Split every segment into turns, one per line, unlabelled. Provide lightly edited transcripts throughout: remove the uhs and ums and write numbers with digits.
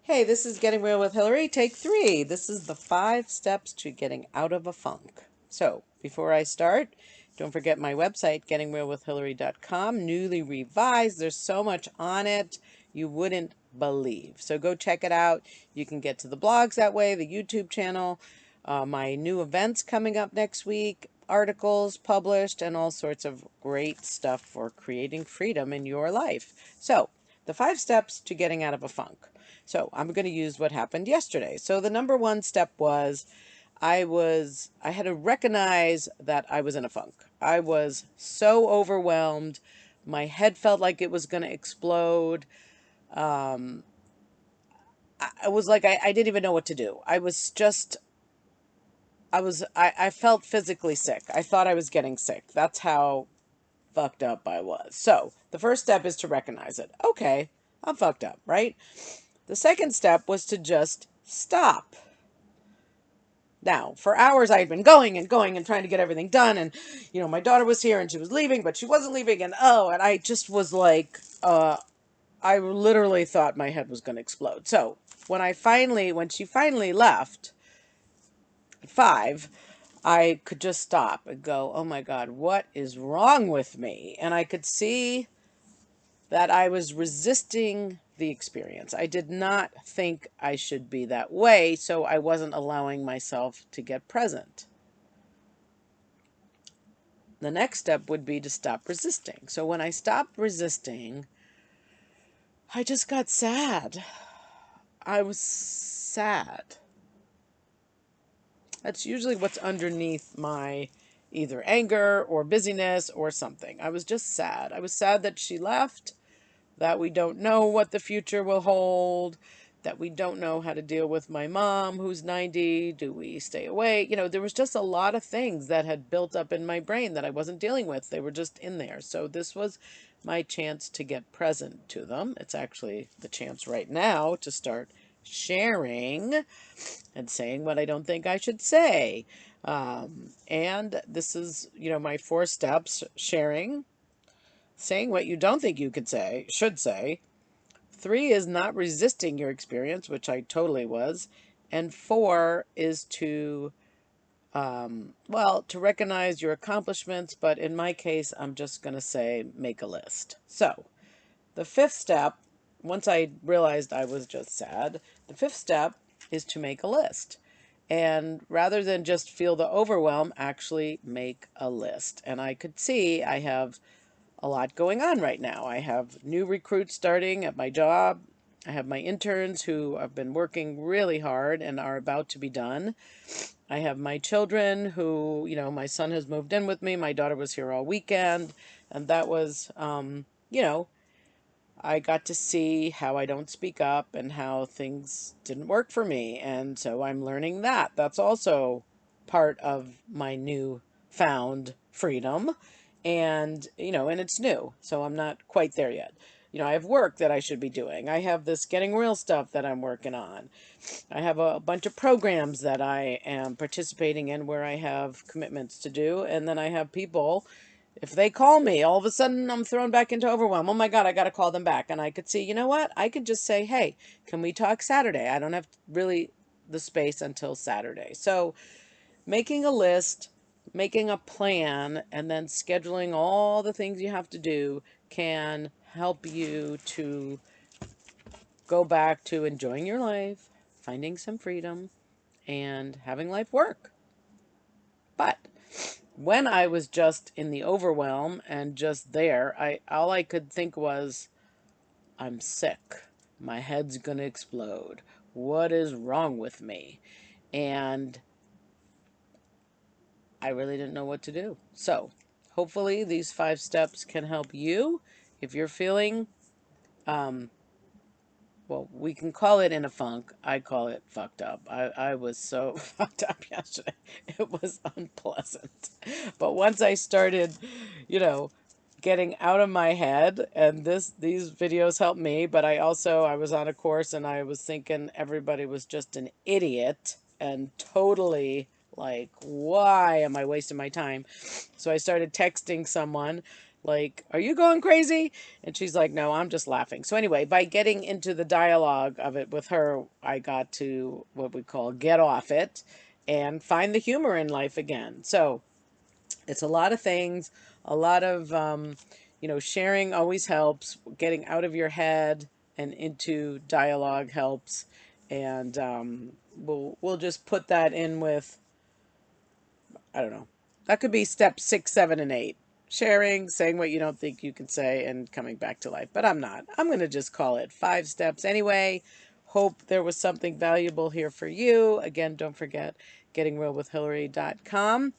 Hey, this is Getting Real with Hillary, take 3. This is the 5 steps to getting out of a funk. So, before I start, don't forget my website, gettingrealwithhillary.com, newly revised. There's so much on it you wouldn't believe. So go check it out. You can get to the blogs that way, the YouTube channel, my new events coming up next week, articles published, and all sorts of great stuff for creating freedom in your life. So, the 5 steps to getting out of a funk. So I'm going to use what happened yesterday. So the number one step was I had to recognize that I was in a funk. I was so overwhelmed. My head felt like it was going to explode. Um, I was like, I didn't even know what to do. I felt physically sick. I thought I was getting sick. That's how fucked up I was. So the first step is to recognize it. Okay, I'm fucked up, right? The second step was to just stop. Now, for hours, I had been going and going and trying to get everything done. And, my daughter was here and she was leaving, but she wasn't leaving. And I just was like, I literally thought my head was going to explode. So when she finally left at 5, I could just stop and go, oh my God, what is wrong with me? And I could see that I was resisting the experience. I did not think I should be that way, so I wasn't allowing myself to get present. The next step would be to stop resisting. So when I stopped resisting, I just got sad. I was sad. That's usually what's underneath my either anger or busyness or something. I was just sad. I was sad that she left, that we don't know what the future will hold, that we don't know how to deal with my mom who's 90. Do we stay away? There was just a lot of things that had built up in my brain that I wasn't dealing with. They were just in there. So this was my chance to get present to them. It's actually the chance right now to start sharing and saying what I don't think I should say. And this is, my 4 steps: sharing, saying what you don't think you should say. 3 is not resisting your experience, which I totally was. And 4 is to recognize your accomplishments, but in my case, I'm just going to say make a list. So, the 5th step, once I realized I was just sad, the 5th step is to make a list. And rather than just feel the overwhelm, actually make a list. And I could see I have a lot going on right now. I have new recruits starting at my job. I have my interns who have been working really hard and are about to be done. I have my children who, my son has moved in with me. My daughter was here all weekend. And that was, I got to see how I don't speak up and how things didn't work for me. And so I'm learning that. That's also part of my new found freedom. And it's new. So I'm not quite there yet. I have work that I should be doing. I have this getting real stuff that I'm working on. I have a bunch of programs that I am participating in where I have commitments to do. And then I have people, if they call me, all of a sudden I'm thrown back into overwhelm. Oh my God, I got to call them back. And I could see, you know what? I could just say, hey, can we talk Saturday? I don't have really the space until Saturday. So making a list, making a plan, and then scheduling all the things you have to do can help you to go back to enjoying your life, finding some freedom, and having life work. But when I was just in the overwhelm and just there, all I could think was, I'm sick. My head's gonna explode. What is wrong with me? And I really didn't know what to do. So, hopefully these 5 steps can help you if you're feeling well, we can call it in a funk. I call it fucked up. I was so fucked up yesterday. It was unpleasant. But once I started, you know, getting out of my head, and these videos helped me, but I was on a course and I was thinking everybody was just an idiot and totally like, why am I wasting my time? So I started texting someone Like, are you going crazy? And she's like, no, I'm just laughing. So, anyway, by getting into the dialogue of it with her, I got to what we call get off it and find the humor in life again. So, it's a lot of things, a lot of, sharing always helps. Getting out of your head and into dialogue helps. And we'll just put that in with, I don't know. That could be step 6, 7, and 8. Sharing, saying what you don't think you can say, and coming back to life. But I'm not. I'm going to just call it 5 steps anyway. Hope there was something valuable here for you. Again, don't forget gettingrealwithhillary.com.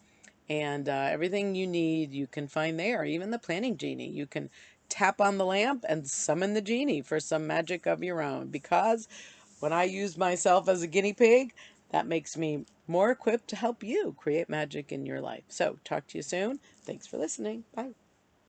And everything you need, you can find there. Even the planning genie. You can tap on the lamp and summon the genie for some magic of your own. Because when I use myself as a guinea pig, that makes me more equipped to help you create magic in your life. So, talk to you soon. Thanks for listening. Bye.